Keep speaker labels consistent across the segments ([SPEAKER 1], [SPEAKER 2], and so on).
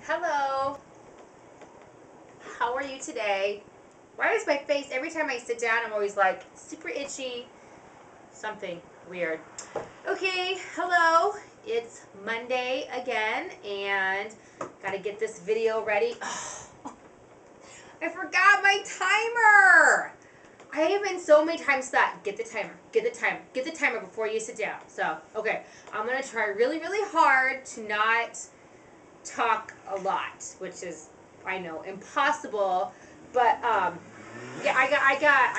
[SPEAKER 1] Hello. How are you today? Why is my face, every time I sit down, I'm always like super itchy? Something weird. Okay, hello. It's Monday again, and gotta get this video ready. Oh, I forgot my timer. I have been so many times that get the timer before you sit down. So, okay, I'm gonna try really, really hard to not talk a lot, which is, I know, impossible. But yeah, I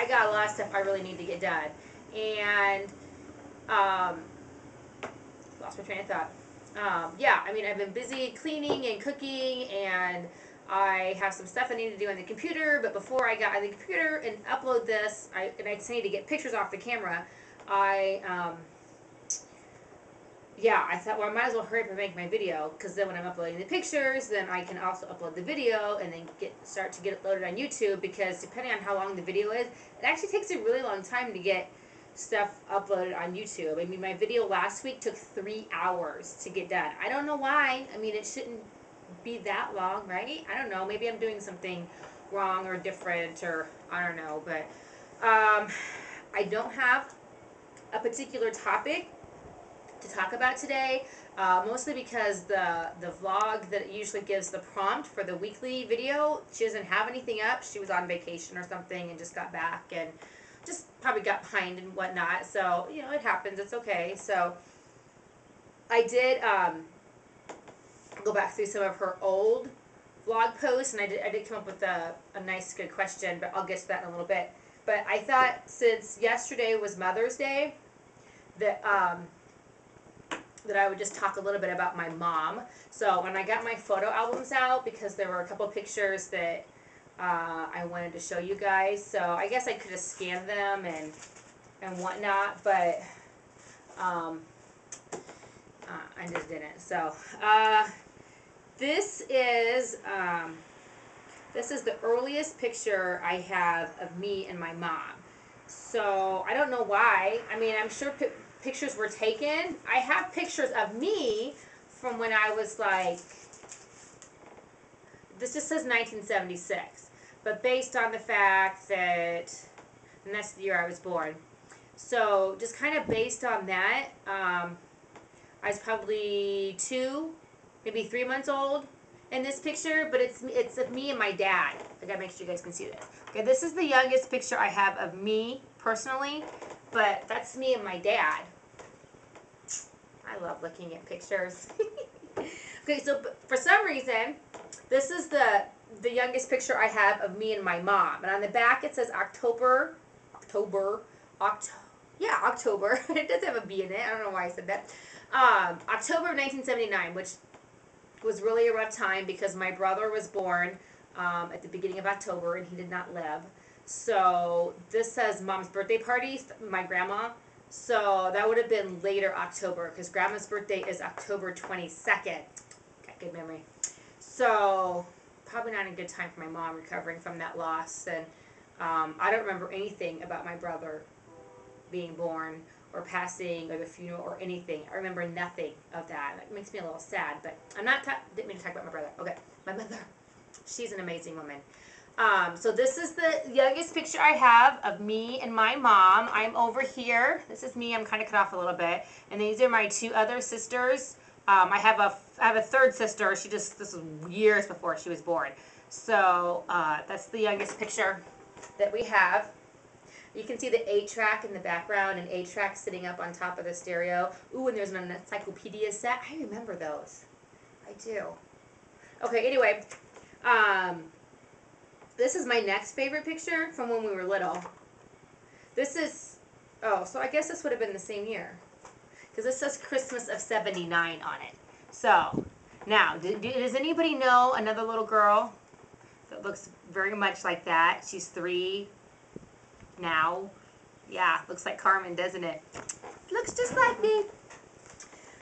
[SPEAKER 1] got a lot of stuff I really need to get done, and um, lost my train of thought. Yeah, I mean, I've been busy cleaning and cooking, and I have some stuff I need to do on the computer. But before I got on the computer and upload this, I just need to get pictures off the camera. I Yeah, I thought, well, I might as well hurry up and make my video, because then when I'm uploading the pictures, then I can also upload the video and then start to get it loaded on YouTube, because depending on how long the video is, it actually takes a really long time to get stuff uploaded on YouTube. I mean, my video last week took 3 hours to get done. I don't know why. I mean, it shouldn't be that long, right? I don't know. Maybe I'm doing something wrong or different, or I don't know. But I don't have a particular topic to talk about today, mostly because the vlog that usually gives the prompt for the weekly video, she doesn't have anything up. She was on vacation or something and just got back and just probably got behind and whatnot. So, you know, it happens. It's okay. So I did go back through some of her old vlog posts, and I did come up with a nice, good question, but I'll get to that in a little bit. But I thought, since yesterday was Mother's Day, that that I would just talk a little bit about my mom. So when I got my photo albums out, because there were a couple pictures that I wanted to show you guys. So I guess I could have scanned them and whatnot, but I just didn't. So this is the earliest picture I have of me and my mom. So I don't know why. I mean, I'm sure pictures were taken. I have pictures of me from when I was like, this just says 1976, but based on the fact that, and that's the year I was born. So just kind of based on that, I was probably 2, maybe 3 months old in this picture, but it's of me and my dad. I gotta make sure you guys can see this. Okay, this is the youngest picture I have of me personally, but that's me and my dad. I love looking at pictures. Okay, so for some reason, this is the youngest picture I have of me and my mom. And on the back it says October. Yeah, October. It does have a B in it. I don't know why I said that. October of 1979, which was really a rough time because my brother was born at the beginning of October and he did not live. So this says Mom's birthday party, my grandma. So that would have been later October, because Grandma's birthday is October 22nd. Got good memory. So probably not a good time for my mom recovering from that loss. And I don't remember anything about my brother being born or passing or the funeral or anything. I remember nothing of that. It makes me a little sad, but didn't mean to talk about my brother. Okay, my mother. She's an amazing woman. So this is the youngest picture I have of me and my mom. I'm over here. This is me. I'm kind of cut off a little bit. And these are my 2 other sisters. I have a third sister. This was years before she was born. So that's the youngest picture that we have. You can see the 8-track in the background, and 8-track sitting up on top of the stereo. Ooh, and there's an encyclopedia set. I remember those. I do. Okay, anyway. This is my next favorite picture from when we were little. This is, so I guess this would have been the same year, because this says Christmas of '79 on it. So, now, does anybody know another little girl that looks very much like that? She's 3 now. Yeah, looks like Carmen, doesn't it? Looks just like me.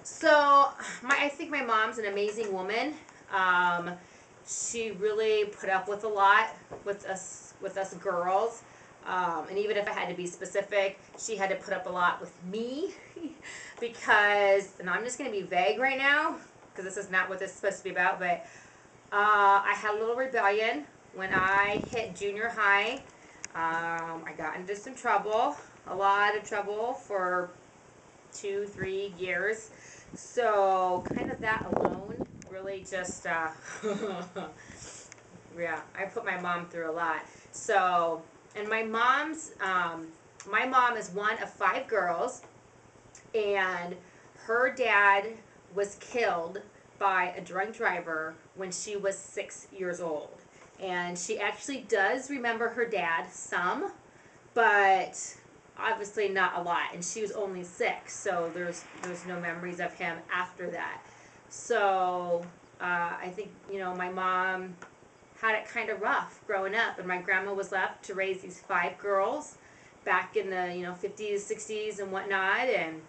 [SPEAKER 1] So, I think my mom's an amazing woman. She really put up with a lot with us girls. And even if I had to be specific, she had to put up a lot with me because, and I'm just going to be vague right now because this is not what this is supposed to be about, but I had a little rebellion when I hit junior high. I got into some trouble, a lot of trouble for 2, 3 years. So kind of that alone really just, yeah, I put my mom through a lot. So, and my mom is one of 5 girls, and her dad was killed by a drunk driver when she was 6 years old. And she actually does remember her dad some, but obviously not a lot. And she was only 6, so there's no memories of him after that. So I think my mom had it kind of rough growing up, and my grandma was left to raise these 5 girls back in the 50s, 60s, and whatnot. And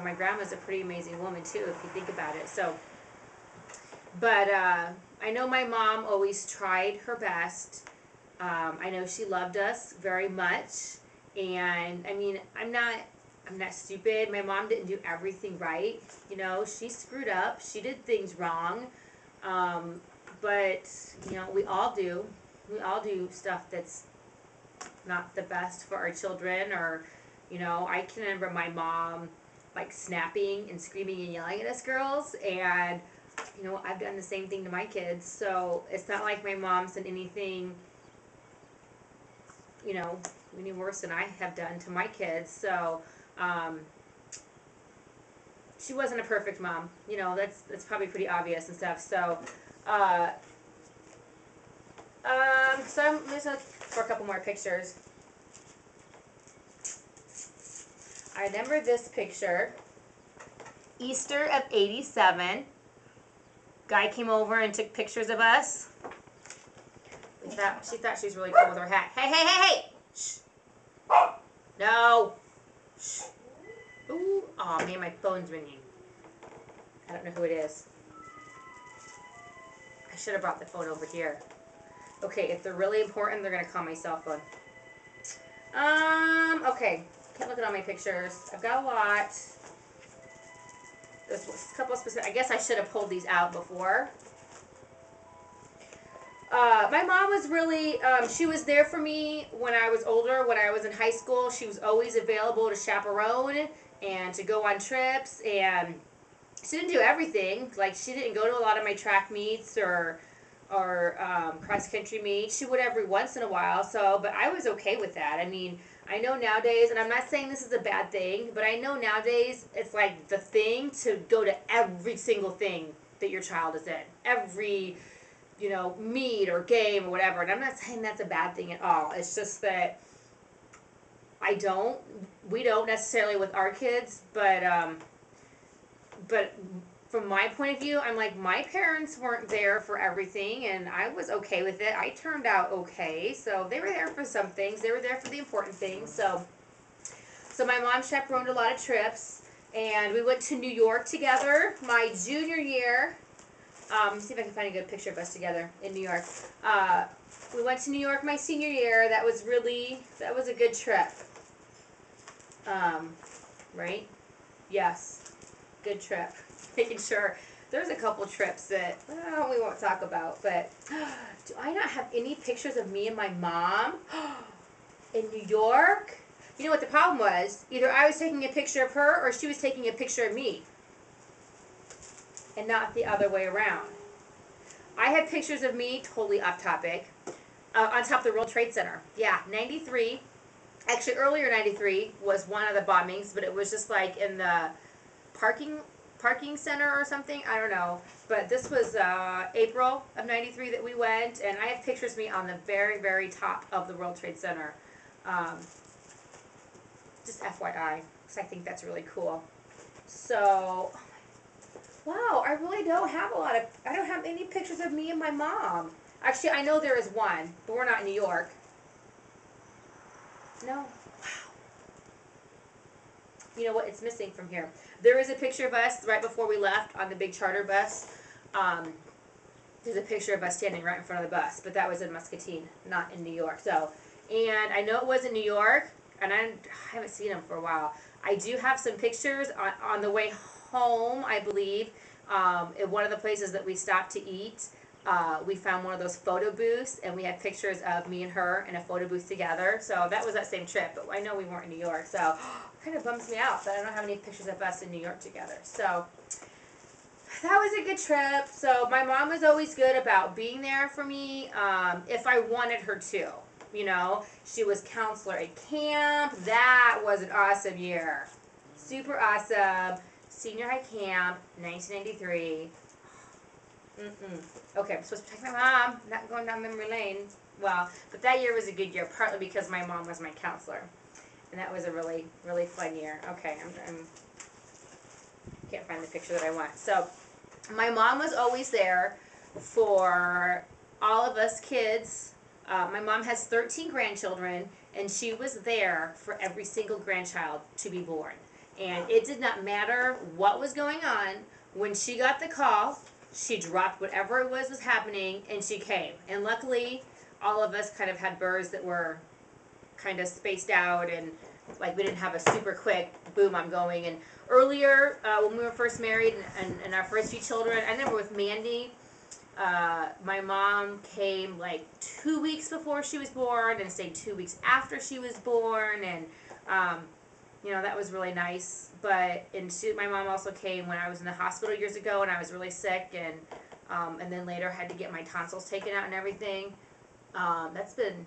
[SPEAKER 1] my grandma's a pretty amazing woman too, if you think about it. So, but I know my mom always tried her best. I know she loved us very much, and I mean, I'm not stupid. My mom didn't do everything right. She screwed up. She did things wrong. But we all do. We all do stuff that's not the best for our children. Or I can remember my mom like snapping and screaming and yelling at us girls, and I've done the same thing to my kids. So it's not like my mom's done anything any worse than I have done to my kids. So she wasn't a perfect mom. That's probably pretty obvious and stuff. So so I'm just gonna look for a couple more pictures. I remember this picture. Easter of '87. Guy came over and took pictures of us. She thought she was really cool with her hat. Hey, hey, hey, hey! Shh. No. Shh. Ooh. Oh man, my phone's ringing. I don't know who it is. I should have brought the phone over here. Okay, if they're really important, they're gonna call my cell phone. Okay. Can't look at all my pictures. I've got a lot. There's a couple of specific. I guess I should have pulled these out before. My mom was really, she was there for me when I was older, when I was in high school. She was always available to chaperone and to go on trips, and she didn't do everything. Like, she didn't go to a lot of my track meets or cross-country meets. She would every once in a while, but I was okay with that. I mean, I know nowadays, and I'm not saying this is a bad thing, but I know nowadays it's like the thing to go to every single thing that your child is in. Every meet or game or whatever. And I'm not saying that's a bad thing at all. It's just that we don't necessarily with our kids, but from my point of view, I'm like, my parents weren't there for everything, and I was okay with it. I turned out okay. So they were there for some things. They were there for the important things. So my mom chaperoned a lot of trips, and we went to New York together my junior year. See if I can find a good picture of us together in New York. We went to New York my senior year. That was a good trip. Right? Yes. Good trip. Making sure. There's a couple trips that we won't talk about, but do I not have any pictures of me and my mom in New York? You know what the problem was? Either I was taking a picture of her or she was taking a picture of me, and not the other way around. I had pictures of me, totally off topic, on top of the World Trade Center. Yeah, 93. Actually, earlier 93 was one of the bombings, but it was just like in the parking center or something. I don't know. But this was April of 93 that we went, and I have pictures of me on the very, very top of the World Trade Center. Just FYI, because I think that's really cool. So, wow, I really don't have I don't have any pictures of me and my mom. Actually, I know there is one, but we're not in New York. No. Wow. You know what? It's missing from here. There is a picture of us right before we left on the big charter bus. There's a picture of us standing right in front of the bus, but that was in Muscatine, not in New York. So, and I know it was in New York, and I haven't seen them for a while. I do have some pictures on the way home, I believe, in one of the places that we stopped to eat. we found one of those photo booths, and we had pictures of me and her in a photo booth together. So that was that same trip, but I know we weren't in New York, so it kind of bums me out that I don't have any pictures of us in New York together. So that was a good trip. So my mom was always good about being there for me if I wanted her to. You know, she was counselor at camp. That was an awesome year. Super awesome. Senior high camp, 1993. Okay, I'm supposed to protect my mom, not going down memory lane. Well, but that year was a good year, partly because my mom was my counselor. And that was a really, really fun year. Okay, I'm can't find the picture that I want. So, my mom was always there for all of us kids. My mom has 13 grandchildren, and she was there for every single grandchild to be born. And it did not matter what was going on. When she got the call, she dropped whatever it was happening, and she came. And luckily, all of us kind of had births that were kind of spaced out, and like we didn't have a super quick boom, I'm going. And earlier, when we were first married and our first few children, I remember with Mandy, my mom came like 2 weeks before she was born and stayed 2 weeks after she was born, and you know, that was really nice. But my mom also came when I was in the hospital years ago and I was really sick, and then later had to get my tonsils taken out and everything. That's been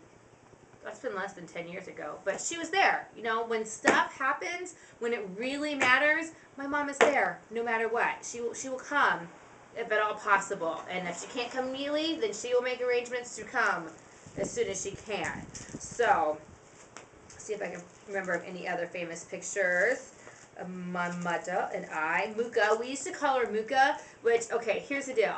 [SPEAKER 1] less than 10 years ago. But she was there. You know, when stuff happens, when it really matters, my mom is there no matter what. She will come if at all possible. And if she can't come immediately, then she will make arrangements to come as soon as she can. So, see if I can remember of any other famous pictures. My mother and I. Muka. We used to call her Muka, which, okay, here's the deal.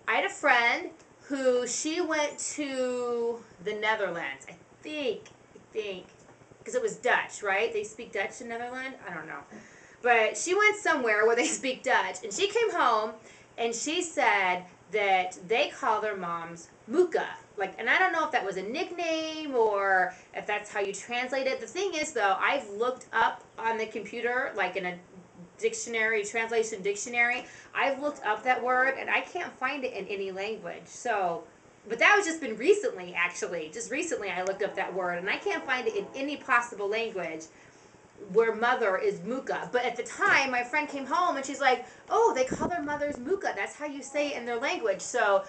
[SPEAKER 1] I had a friend who she went to the Netherlands, I think, because it was Dutch, right? They speak Dutch in Netherlands? I don't know. But she went somewhere where they speak Dutch, and she came home, and she said that they call their moms Muka. Like, and I don't know if that was a nickname or if that's how you translate it. The thing is, though, I've looked up on the computer, like in a dictionary, translation dictionary, I've looked up that word, and I can't find it in any language. So, but that was just been recently, actually. Just recently I looked up that word, and I can't find it in any possible language where mother is Muka. But at the time, my friend came home, and she's like, oh, they call their mothers Muka. That's how you say it in their language. So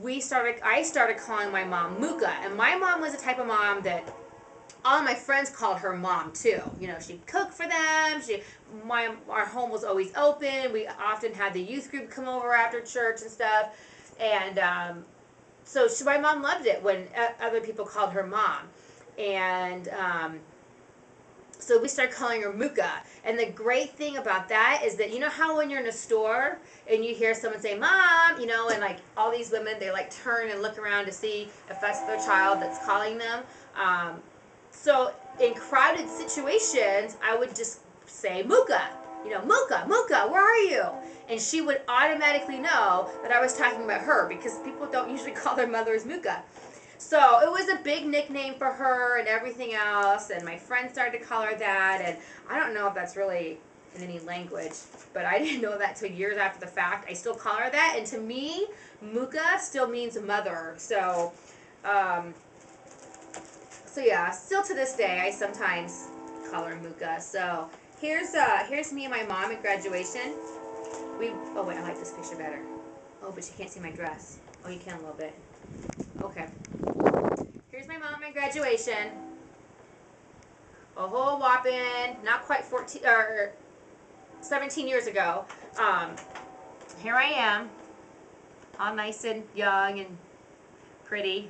[SPEAKER 1] I started calling my mom Muka. And my mom was the type of mom that all my friends called her mom too. You know, she'd cook for them. Our home was always open. We often had the youth group come over after church and stuff. And so my mom loved it when other people called her mom. And so we started calling her Muka. And the great thing about that is that, you know how when you're in a store and you hear someone say, Mom, you know, and like all these women, they like turn and look around to see if that's their child that's calling them. So in crowded situations, I would just say, Muka, you know, Muka, where are you? And she would automatically know that I was talking about her because people don't usually call their mothers Muka. So it was a big nickname for her and everything else, and my friends started to call her that, and I don't know if that's really in any language, but I didn't know that till years after the fact. I still call her that, and to me, Muka still means mother. So yeah, still to this day, I sometimes call her Muka. So here's me and my mom at graduation. Oh wait, I like this picture better. Oh, but you can't see my dress. Oh, you can a little bit. Okay. Here's my mom at graduation. A whole whopping, not quite 14 or 17 years ago. Here I am, all nice and young and pretty.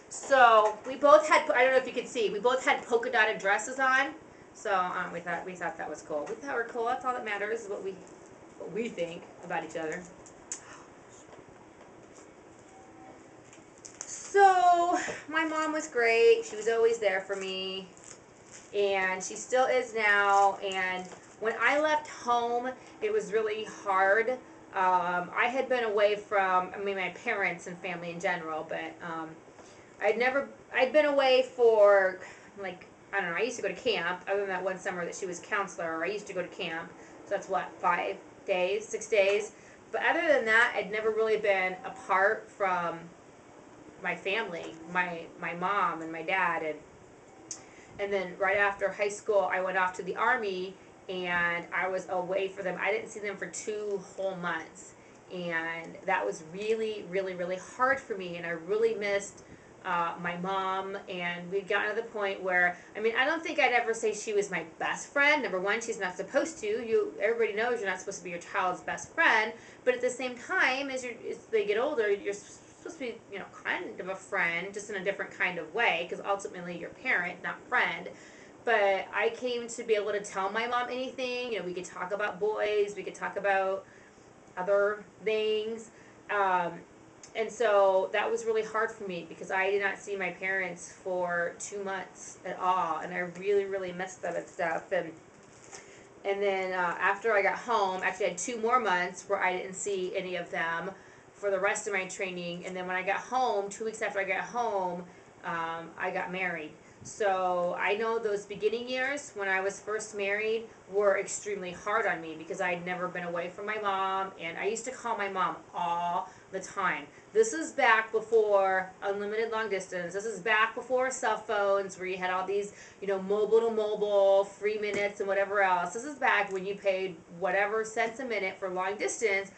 [SPEAKER 1] So we both had, I don't know if you can see, we both had polka dotted dresses on. So we thought that was cool. We thought we were cool. That's all that matters, is what we think about each other. So my mom was great. She was always there for me, and she still is now. And when I left home, it was really hard. I had been away from, my parents and family in general, but I'd been away for, like, I don't know, I used to go to camp, other than that one summer that she was counselor, I used to go to camp, so that's what, 5 days, 6 days, But other than that, I'd never really been apart from my family, my mom and my dad, and then right after high school, I went off to the Army, and I was away for them. I didn't see them for 2 whole months, and that was really, really, really hard for me, and I really missed my mom. And we'd gotten to the point where, I mean, I don't think I'd ever say she was my best friend. Number one, she's not supposed to. Everybody knows you're not supposed to be your child's best friend, but at the same time, as they get older, you're supposed to be, kind of a friend, just in a different kind of way, because ultimately you're parent, not friend. But I came to be able to tell my mom anything. We could talk about boys, we could talk about other things. And so that was really hard for me because I did not see my parents for 2 months at all, and I really, really missed them and stuff. And then after I got home, actually I had 2 more months where I didn't see any of them for the rest of my training. And then when I got home, 2 weeks after I got home, I got married. So I know those beginning years when I was first married were extremely hard on me because I'd never been away from my mom, and I used to call my mom all the time. This is back before unlimited long distance. This is back before cell phones where you had all these, mobile to mobile, free minutes and whatever else. This is back when you paid whatever cents a minute for long distance,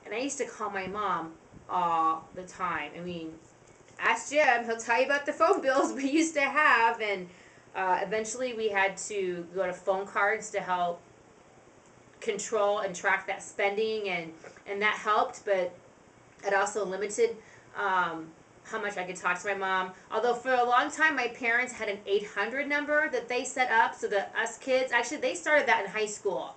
[SPEAKER 1] and I used to call my mom all the time. I mean, ask Jim, he'll tell you about the phone bills we used to have, and eventually we had to go to phone cards to help control and track that spending, and that helped, but it also limited how much I could talk to my mom. Although for a long time my parents had an 800 number that they set up so that us kids, actually they started that in high school.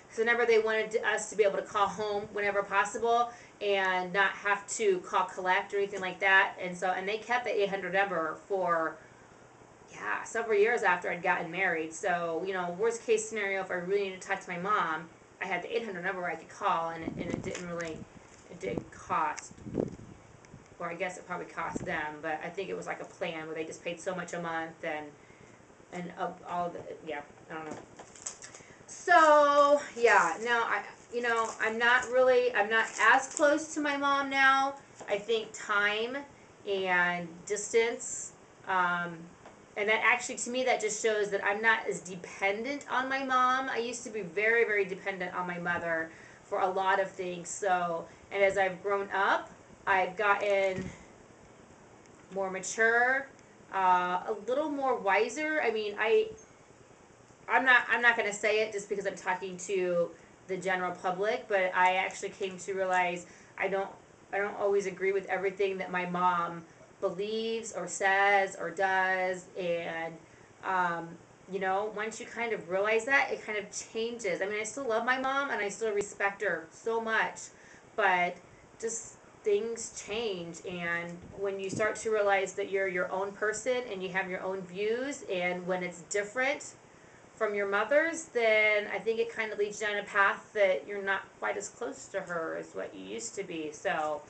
[SPEAKER 1] So remember, they wanted us to be able to call home whenever possible and not have to call collect or anything like that. And they kept the 800 number for, several years after I'd gotten married. So, worst case scenario, if I really needed to talk to my mom, I had the 800 number where I could call, and it didn't cost, or I guess it probably cost them, but I think it was like a plan where they just paid so much a month, and all the, I don't know. So, no, I'm not as close to my mom now. I think time and distance, and that actually, to me, that just shows that I'm not as dependent on my mom. I used to be very, very dependent on my mother for a lot of things. So, and as I've grown up, I've gotten more mature, a little more wiser. I mean, I'm not going to say it just because I'm talking to the general public, but I actually came to realize I don't always agree with everything that my mom believes or says or does, and once you kind of realize that, it kind of changes. I mean, I still love my mom and I still respect her so much, but just things change, and when you start to realize that you're your own person and you have your own views, and when it's different from your mother's, then I think it kind of leads you down a path that you're not quite as close to her as what you used to be. So,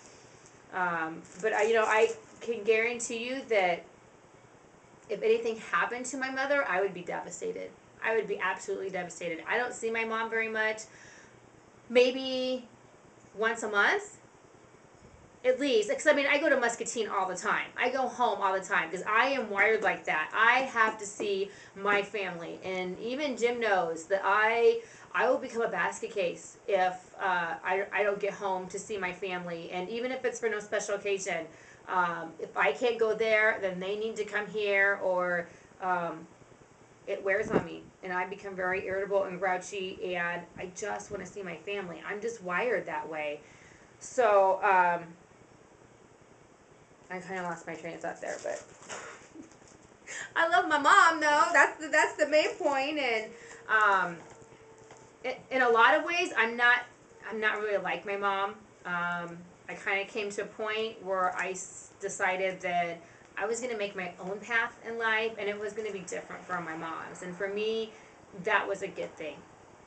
[SPEAKER 1] but I can guarantee you that if anything happened to my mother, I would be devastated. I would be absolutely devastated. I don't see my mom very much. Maybe once a month. At least, because I go to Muscatine all the time. I go home all the time because I am wired like that. I have to see my family, and even Jim knows that I will become a basket case if I don't get home to see my family, and even if it's for no special occasion, if I can't go there, then they need to come here, or it wears on me, and I become very irritable and grouchy, and I just want to see my family. I'm just wired that way. So, I kind of lost my train of thought there, but I love my mom, though. That's the main point. And in a lot of ways, I'm not really like my mom. I kind of came to a point where I decided that I was going to make my own path in life, and it was going to be different from my mom's. And for me, that was a good thing,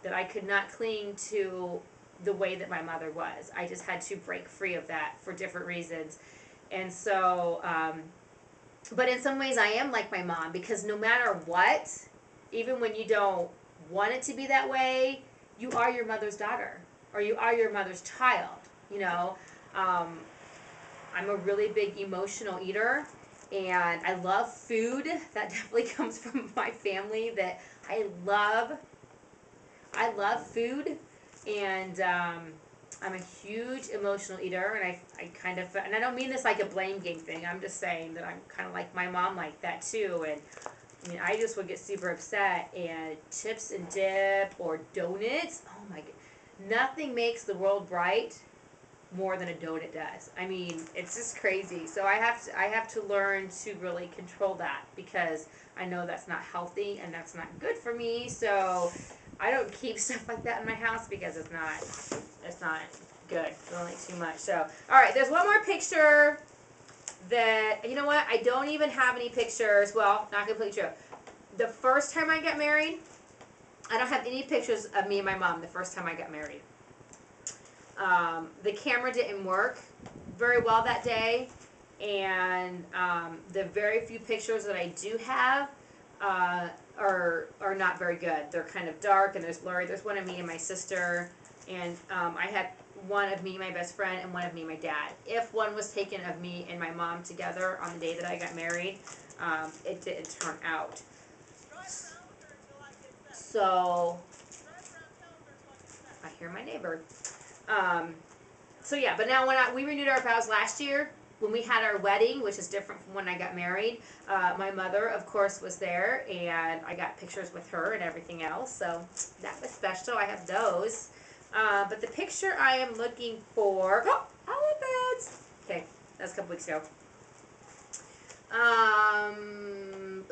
[SPEAKER 1] that I could not cling to the way that my mother was. I just had to break free of that for different reasons. And so, but in some ways I am like my mom, because no matter what, even when you don't want it to be that way, you are your mother's daughter, or you are your mother's child. You know, I'm a really big emotional eater, and I love food. That definitely comes from my family. That I love food, and I'm a huge emotional eater, and I kind of, and I don't mean this like a blame game thing. I'm just saying that I'm kind of like my mom like that too, and I mean, I just would get super upset, and chips and dip or donuts. Oh my god, nothing makes the world bright more than a donut does. I mean, it's just crazy. So I have to learn to really control that, because I know that's not healthy and that's not good for me. So I don't keep stuff like that in my house because it's not good. It's only too much. So all right, there's one more picture that, you know what? I don't even have any pictures. Well, not completely true. The first time I got married, I don't have any pictures of me and my mom the first time I got married. The camera didn't work very well that day, and the very few pictures that I do have are not very good. They're kind of dark and there's blurry. There's one of me and my sister, and I had one of me and my best friend and one of me and my dad. If one was taken of me and my mom together on the day that I got married, it didn't turn out. So I hear my neighbor. Um, So yeah, but now we renewed our vows last year when we had our wedding, which is different from when I got married. My mother, of course, was there, and I got pictures with her and everything else. So that was special. I have those. But the picture I am looking for, elephants. Okay, that's a couple weeks ago.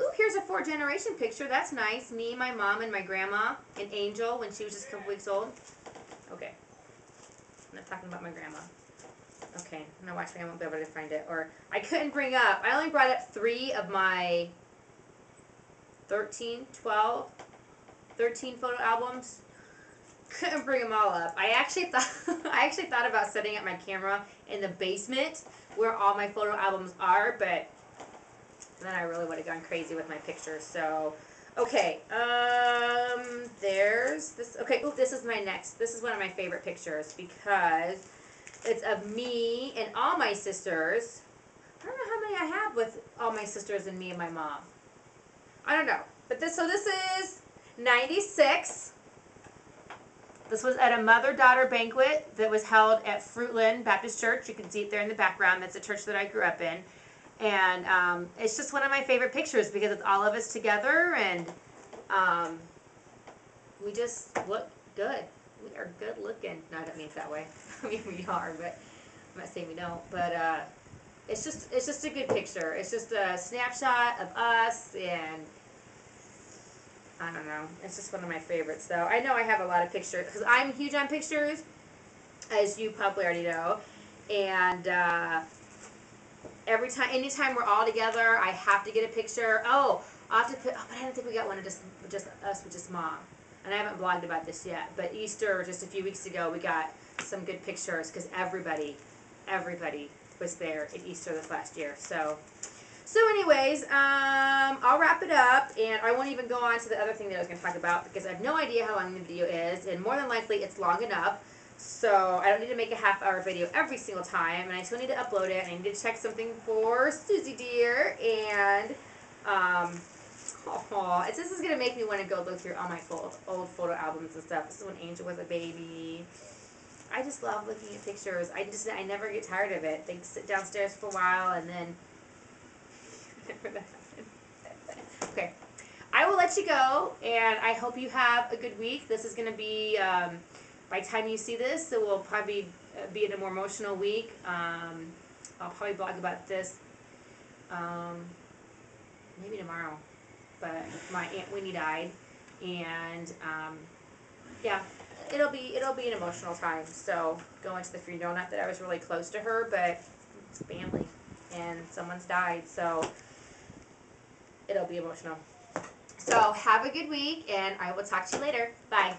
[SPEAKER 1] Ooh, here's a 4-generation picture. That's nice. Me, my mom, and my grandma, and Angel when she was just a couple weeks old. Okay. I'm not talking about my grandma. Okay, now watch me, I won't be able to find it. Or, I couldn't bring up, I only brought up 3 of my 13 photo albums. Couldn't bring them all up. I actually thought about setting up my camera in the basement where all my photo albums are, but then I really would have gone crazy with my pictures. So, okay, there's this. Okay, ooh, this is my next. This is one of my favorite pictures because it's of me and all my sisters. I don't know how many I have with all my sisters and me and my mom. I don't know, but this is 96. This was at a mother-daughter banquet that was held at Fruitland Baptist Church. You can see it there in the background. That's a church that I grew up in. And it's just one of my favorite pictures because it's all of us together, and we just look good. We are good looking. No, I don't mean it that way. I mean, we are, but I'm not saying we don't. But it's just a good picture. It's just a snapshot of us, and I don't know. It's just one of my favorites, though. I know I have a lot of pictures because I'm huge on pictures, as you probably already know. And anytime we're all together, I have to get a picture. Oh, I'll have to put. Oh, but I don't think we got one of just us with just mom. And I haven't blogged about this yet. But Easter, just a few weeks ago, we got some good pictures because everybody was there at Easter this last year. So anyways, I'll wrap it up, and I won't even go on to the other thing that I was going to talk about because I have no idea how long the video is, and more than likely it's long enough, so I don't need to make a half-hour video every single time, and I still need to upload it, and I need to check something for Susie dear, and, this is going to make me want to go look through all my old photo albums and stuff. This is when Angel was a baby. I just love looking at pictures. I never get tired of it. They sit downstairs for a while, and then okay, I will let you go, and I hope you have a good week. This is going to be, by the time you see this, it will probably be in a more emotional week. I'll probably blog about this maybe tomorrow, but my Aunt Winnie died, and yeah, it'll be an emotional time. So going to the funeral, not that I was really close to her, but it's family, and someone's died, so it'll be emotional. So have a good week, and I will talk to you later. Bye.